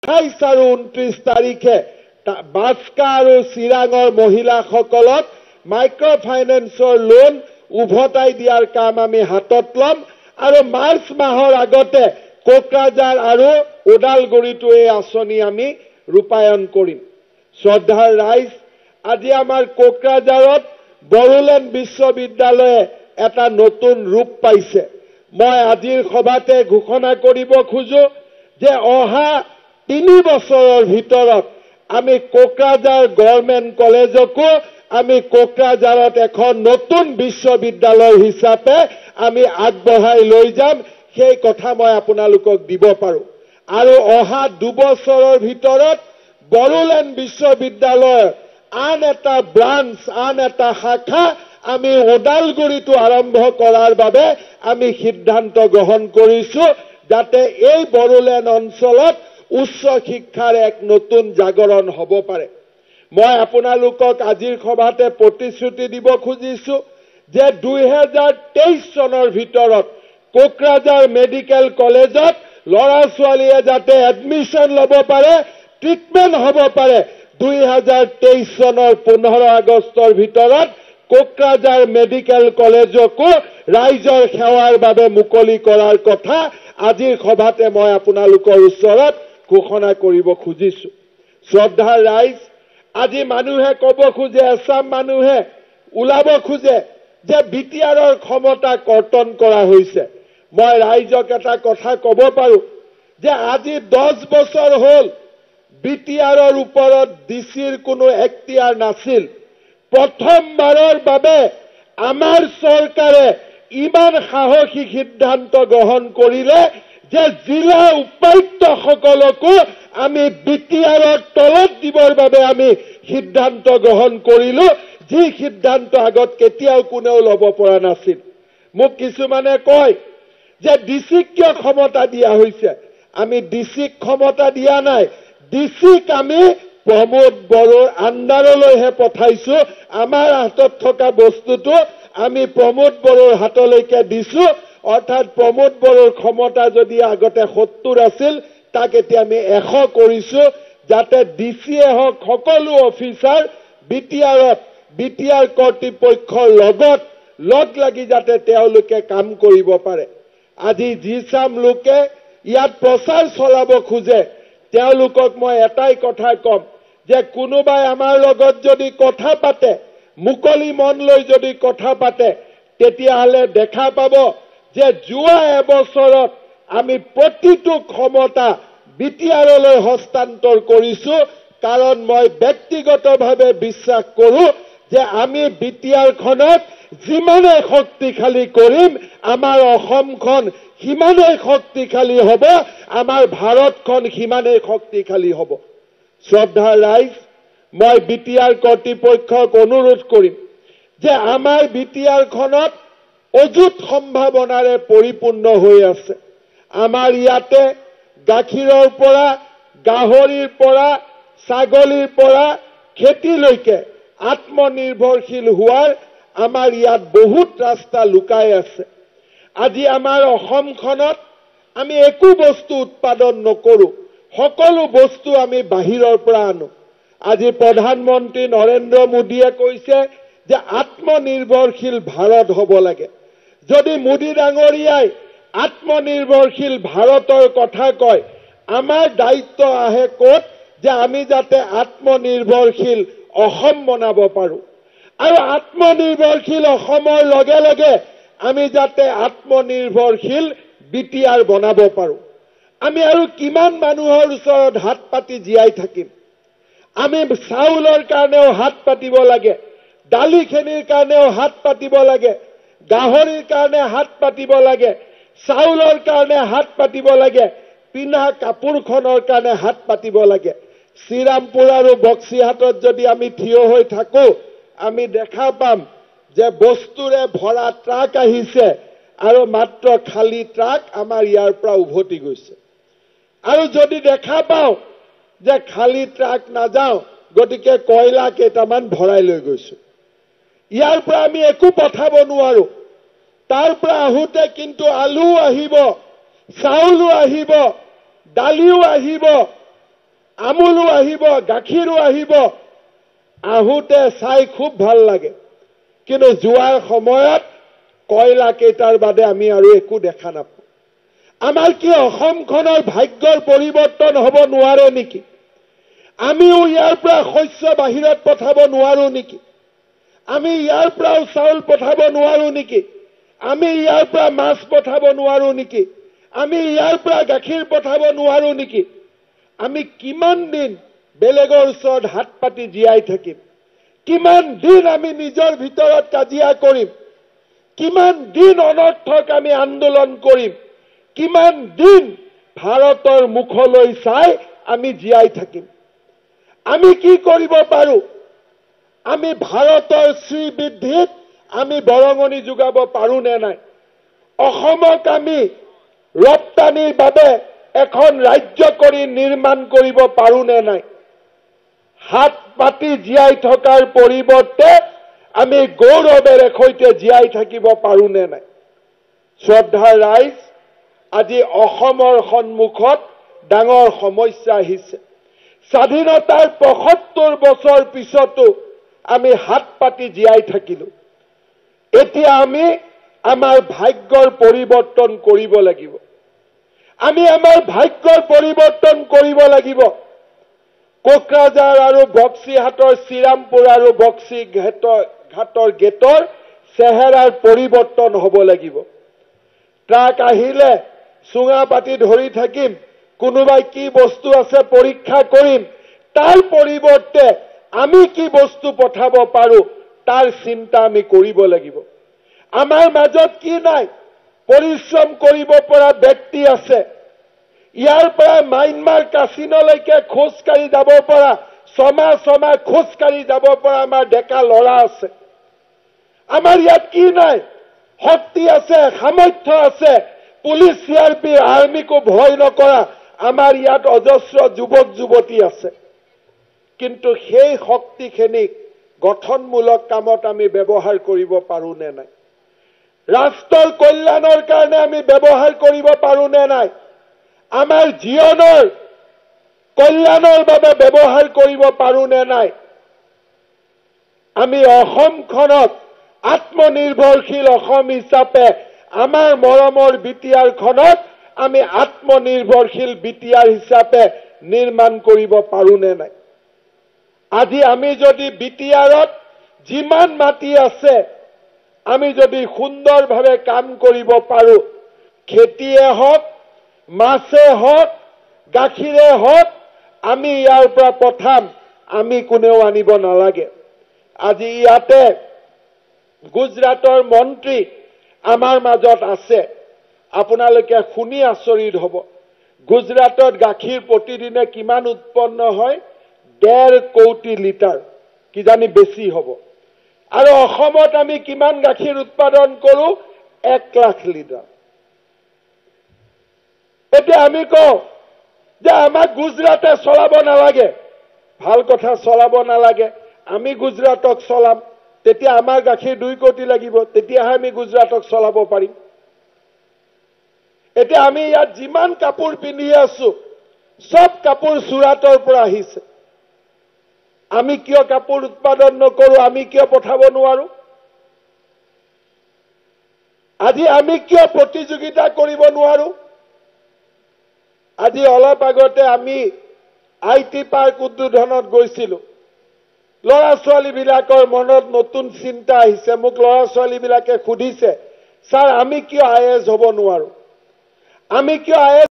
28 আৰু 29 তাৰিখে বাস্কা আৰু চিৰাঙৰ মহিলাসকলক মাইক্ৰ' ফাইনেন্সৰ লোন উভতাই দিয়াৰ কাম আমি হাতত ল'ম আৰু মাৰ্চ মাহৰ আগতে কোকৰাঝাৰ আৰু ওদালগুৰিতো এই আঁচনি আমি ৰূপায়ণ কৰিম। শ্ৰদ্ধাৰ ৰাইজ, আজি আমাৰ কোকৰাঝাৰত বড়োলেণ্ড বিশ্ববিদ্যালয়ে এটা নতুন ৰূপ পাইছে। মই আজিৰ সভাতে ঘোষণা কৰিব খোজো যে অহা 3 বছৰৰ ভিতৰত আমি কোকৰাঝাৰ গভৰ্ণমেণ্ট কলেজকো আমি কোকৰাঝাৰত এখন নতুন বিশ্ববিদ্যালয় হিচাপে আমি আগবঢ়াই লৈ যাম। সেই কথা মই আপোনালোকক দিব পাৰো। আৰু অহা 2 বছৰৰ ভিতৰত বড়োলেণ্ড বিশ্ববিদ্যালয়ৰ আন এটা ব্ৰাঞ্চ, আন এটা শাখা আমি ওদালগুৰিতো আৰম্ভ কৰাৰ বাবে আমি সিদ্ধান্ত গ্ৰহণ কৰিছো, যাতে এই বড়োলেণ্ড অঞ্চলত উচ্চ শিক্ষাৰ এক নতুন জাগৰণ হ'ব পাৰে। মই আপোনালোকক আজিৰ সভাতে প্ৰতিশ্ৰুতি দিব খুজিছো যে 2023 চনৰ ভিতৰত কোকৰাঝাৰ মেডিকেল কলেজত ল'ৰা ছোৱালীয়ে যাতে এডমিশ্যন ল'ব পাৰে, ট্ৰিটমেণ্ট হ'ব পাৰে। 2023 চনৰ 15 আগষ্টৰ ভিতৰত কোকৰাঝাৰ মেডিকেল কলেজকো ৰাইজৰ সেৱাৰ বাবে মুকলি কৰাৰ কথা আজিৰ সভাতে মই আপোনালোকৰ ওচৰত ঘোষণা কৰিব খুজিছো। শ্ৰদ্ধাৰ ৰাইজ, আজি মানুহে ক'ব খোজে, এছাম মানুহে ওলাব খোজে যে বিটিআৰৰ ক্ষমতা কৰ্তন কৰা হৈছে। মই ৰাইজক এটা কথা ক'ব পাৰো যে আজি 10 বছৰ হ'ল বিটিআৰৰ ওপৰত ডিচিৰ কোনো এখতিয়াৰ নাছিল। প্ৰথমবাৰৰ বাবে আমাৰ চৰকাৰে ইমান সাহসী সিদ্ধান্ত গ্ৰহণ কৰিলে যে জিলা উপায়ুক্তসকলকো আমি বিটিআৰৰ তলত দিবৰ বাবে আমি সিদ্ধান্ত গ্ৰহণ কৰিলো, যি সিদ্ধান্ত আগত কেতিয়াও কোনেও ল'ব পৰা নাছিল। মোক কিছুমানে কয় যে ডিচিক কিয় ক্ষমতা দিয়া হৈছে? আমি ডিচিক ক্ষমতা দিয়া নাই। ডিচিক আমি প্ৰমোদ বড়োৰ আণ্ডাৰলৈহে পঠাইছো। আমাৰ হাতত থকা বস্তুটো আমি প্ৰমোদ বড়োৰ হাতলৈকে দিছো। অৰ্থাৎ প্ৰমোদ বড়োৰ ক্ষমতা যদি আগতে 70 আছিল, তাক এতিয়া আমি 100 কৰিছো, যাতে ডিচিয়ে হওক সকলো অফিচাৰ বিটিআৰ কৰ্তৃপক্ষৰ লগত লগ লাগি যাতে তেওঁলোকে কাম কৰিব পাৰে। আজি যি চাম লোকে ইয়াত প্ৰচাৰ চলাব খোজে, তেওঁলোকক মই এটাই কথা কম যে কোনোবাই আমাৰ লগত যদি কথা পাতে, মুকলি মন লৈ যদি কথা পাতে, তেতিয়াহ'লে দেখা পাব যে যোৱা এবছৰত আমি প্ৰতিটো ক্ষমতা বিটিআৰলৈ হস্তান্তৰ কৰিছো। কাৰণ মই ব্যক্তিগতভাৱে বিশ্বাস কৰো যে আমি বিটিআৰখনক যিমানে শক্তিশালী কৰিম, আমাৰ অসমখন সিমানেই শক্তিশালী হ'ব, আমাৰ ভাৰতখন সিমানেই শক্তিশালী হ'ব। শ্ৰদ্ধাৰ ৰাইজ, মই বিটিআৰ কৰ্তৃপক্ষক অনুৰোধ কৰিম যে আমাৰ বিটিআৰখনত অযুত সম্ভাৱনাৰে পৰিপূৰ্ণ হৈ আছে। আমাৰ ইয়াতে গাখীৰৰ পৰা, গাহৰিৰ পৰা, ছাগলীৰ পৰা খেতিলৈকে আত্মনিৰ্ভৰশীল হোৱাৰ আমাৰ ইয়াত বহুত ৰাস্তা লুকাই আছে। আজি আমাৰ অসমখনত আমি একো বস্তু উৎপাদন নকৰো, সকলো বস্তু আমি বাহিৰৰ পৰা আনো। আজি প্ৰধানমন্ত্ৰী নৰেন্দ্ৰ মোদীয়ে কৈছে যে আত্মনিৰ্ভৰশীল ভাৰত হ'ব লাগে। যদি মোদী ডাঙৰীয়াই আত্মনিৰ্ভৰশীল ভাৰতৰ কথা কয়, আমাৰ দায়িত্ব আহে ক'ত যে আমি যাতে আত্মনিৰ্ভৰশীল অসম বনাব পাৰো। আৰু আত্মনিৰ্ভৰশীল অসমৰ লগে লগে আমি যাতে আত্মনিৰ্ভৰশীল বিটিআৰ বনাব পাৰো। আমি আৰু কিমান মানুহৰ ওচৰত হাত পাতি জীয়াই থাকিম? আমি চাউলৰ কাৰণেও হাত পাতিব লাগে, দালিখিনিৰ কাৰণেও হাত পাতিব লাগে, গাহৰিৰ কাৰণে হাত পাতিব লাগে, চাউলৰ কাৰণে হাত পাতিব লাগে, পিন্ধা কাপোৰখনৰ কাৰণে হাত পাতিব লাগে। শ্ৰীৰামপুৰ আৰু বক্সিহাটত যদি আমি থিয় হৈ থাকো, আমি দেখা পাম যে বস্তুৰে ভৰা ট্ৰাক আহিছে আৰু মাত্ৰ খালী ট্ৰাক আমাৰ ইয়াৰ পৰা উভতি গৈছে। আৰু যদি দেখা পাওঁ যে খালী ট্ৰাক নাযাওঁ, গতিকে কয়লা কেইটামান ভৰাই লৈ গৈছো। ইয়াৰ পৰা আমি একো পঠাব নোৱাৰো। তাৰ পৰা আহোঁতে কিন্তু আলু আহিব, চাউলো আহিব, দালিও আহিব, আমুলো আহিব, গাখীৰো আহিব। আহোঁতে চাই খুব ভাল লাগে, কিন্তু যোৱাৰ সময়ত কয়লা কেইটাৰ বাদে আমি আৰু একো দেখা নাপাওঁ। আমাৰ কি অসমখনৰ ভাগ্যৰ পৰিৱৰ্তন হ'ব নোৱাৰে নেকি? আমিও ইয়াৰ পৰা শস্য বাহিৰত পঠাব নোৱাৰো নেকি? আমি ইয়াৰ পৰাও চাউল পঠাব নোৱাৰো নেকি? আমি ইয়াৰ পৰা মাছ পঠাব নোৱাৰো নেকি? আমি ইয়াৰ পৰা গাখীৰ পঠাব নোৱাৰো নেকি? আমি কিমান দিন বেলেগৰ ওচৰত হাত পাতি জীয়াই থাকিম? কিমান দিন আমি নিজৰ ভিতৰত কাজিয়া কৰিম? কিমান দিন অনৰ্থক আমি আন্দোলন কৰিম? কিমান দিন ভাৰতৰ মুখলৈ চাই আমি জীয়াই থাকিম? আমি কি কৰিব পাৰো? আমি ভাৰতৰ শ্ৰীবৃদ্ধিত আমি বৰঙণি যোগাব পাৰো নে নাই? অসমক আমি ৰপ্তানিৰ বাবে এখন ৰাজ্য কৰি নিৰ্মাণ কৰিব পাৰো নে নাই? হাত পাতি জীয়াই থকাৰ পৰিৱৰ্তে আমি গৌৰৱেৰে সৈতে জীয়াই থাকিব পাৰো নে নাই? শ্ৰদ্ধাৰ ৰাইজ, আজি অসমৰ সন্মুখত ডাঙৰ সমস্যা আহিছে। স্বাধীনতাৰ ৭৫ বছৰ পিছতো আমি হাত পাতি জীয়াই থাকিলো। এতিয়া আমি আমাৰ ভাগ্যৰ পৰিৱৰ্তন কৰিব লাগিব। আমি আমাৰ ভাগ্যৰ পৰিৱৰ্তন কৰিব লাগিব। কোকৰাঝাৰ আৰু বক্সিহাটৰ শ্ৰীৰামপুৰ আৰু বক্সিঘাটৰ গেটৰ চেহেৰাৰ পৰিৱৰ্তন হ'ব লাগিব। ট্ৰাক আহিলে চুঙা পাতি ধৰি থাকিম, কোনোবাই কি বস্তু আছে পৰীক্ষা কৰিম। তাৰ পৰিৱৰ্তে আমি কি বস্তু পঠাব পাৰো তাৰ চিন্তা আমি কৰিব লাগিব। আমাৰ মাজত কি নাই? পৰিশ্ৰম কৰিব পৰা ব্যক্তি আছে। ইয়াৰ পৰা মাইনমাৰ কাছিনলৈকে খোজকাঢ়ি যাব পৰা, ছমাহ খোজকাঢ়ি যাব পৰা আমাৰ ডেকা ল'ৰা আছে। আমাৰ ইয়াত কি নাই? শক্তি আছে, সামৰ্থ্য আছে। পুলিচ, CRP, আৰ্মিকো ভয় নকৰা আমাৰ ইয়াত অজস্ৰ যুৱক যুৱতী আছে। কিন্তু সেই শক্তিখিনিক গঠনমূলক কামত আমি ব্যৱহাৰ কৰিব পাৰো নে নাই? ৰাষ্ট্ৰৰ কল্যাণৰ কাৰণে আমি ব্যৱহাৰ কৰিব পাৰো নে নাই? আমাৰ জীৱনৰ কল্যাণৰ বাবে ব্যৱহাৰ কৰিব পাৰো নে নাই? আমি অসমখনক আত্মনিৰ্ভৰশীল অসম হিচাপে আমাৰ মৰমৰ বিটিআৰখনক আমি আত্মনিৰ্ভৰশীল বিটিআৰ হিচাপে নিৰ্মাণ কৰিব পাৰো নে নাই? আজি আমি যদি বিটিআৰত যিমান মাটি আছে আমি যদি সুন্দৰভাৱে কাম কৰিব পাৰো, খেতিয়ে হওক, মাছে হওক, গাখীৰে হওক, আমি ইয়াৰ পৰা পঠাম, আমি কোনেও আনিব নালাগে। আজি ইয়াতে গুজৰাটৰ মন্ত্ৰী আমাৰ মাজত আছে। আপোনালোকে শুনি আচৰিত হ'ব। গুজৰাটত গাখীৰ প্ৰতিদিনে কিমান উৎপন্ন হয়? 1.5 কোটি লিটাৰ, কিজানি বেছি হ'ব। আৰু অসমত আমি কিমান গাখীৰ উৎপাদন কৰো? 1 লাখ লিটাৰ। এতিয়া আমি কওঁ যে আমাক গুজৰাটে চলাব নালাগে। ভাল কথা, চলাব নালাগে। আমি গুজৰাটক চলাম, তেতিয়া আমাৰ গাখীৰ 2 কোটি লাগিব, তেতিয়াহে আমি গুজৰাটক চলাব পাৰিম। এতিয়া আমি ইয়াত যিমান কাপোৰ পিন্ধি আছো, সব কাপোৰ চুৰাটৰ পৰা আহিছে। আমি কিয় কাপোৰ উৎপাদন নকৰো? আমি কিয় পঠাব নোৱাৰো? আজি আমি কিয় প্ৰতিযোগিতা কৰিব নোৱাৰো? আজি অলপ আগতে আমি IT পাৰ্ক উদ্বোধনত গৈছিলো। ল'ৰা ছোৱালীবিলাকৰ মনত নতুন চিন্তা আহিছে। মোক ল'ৰা ছোৱালীবিলাকে সুধিছে, ছাৰ আমি কিয় IAS হ'ব নোৱাৰো? আমি কিয় IAS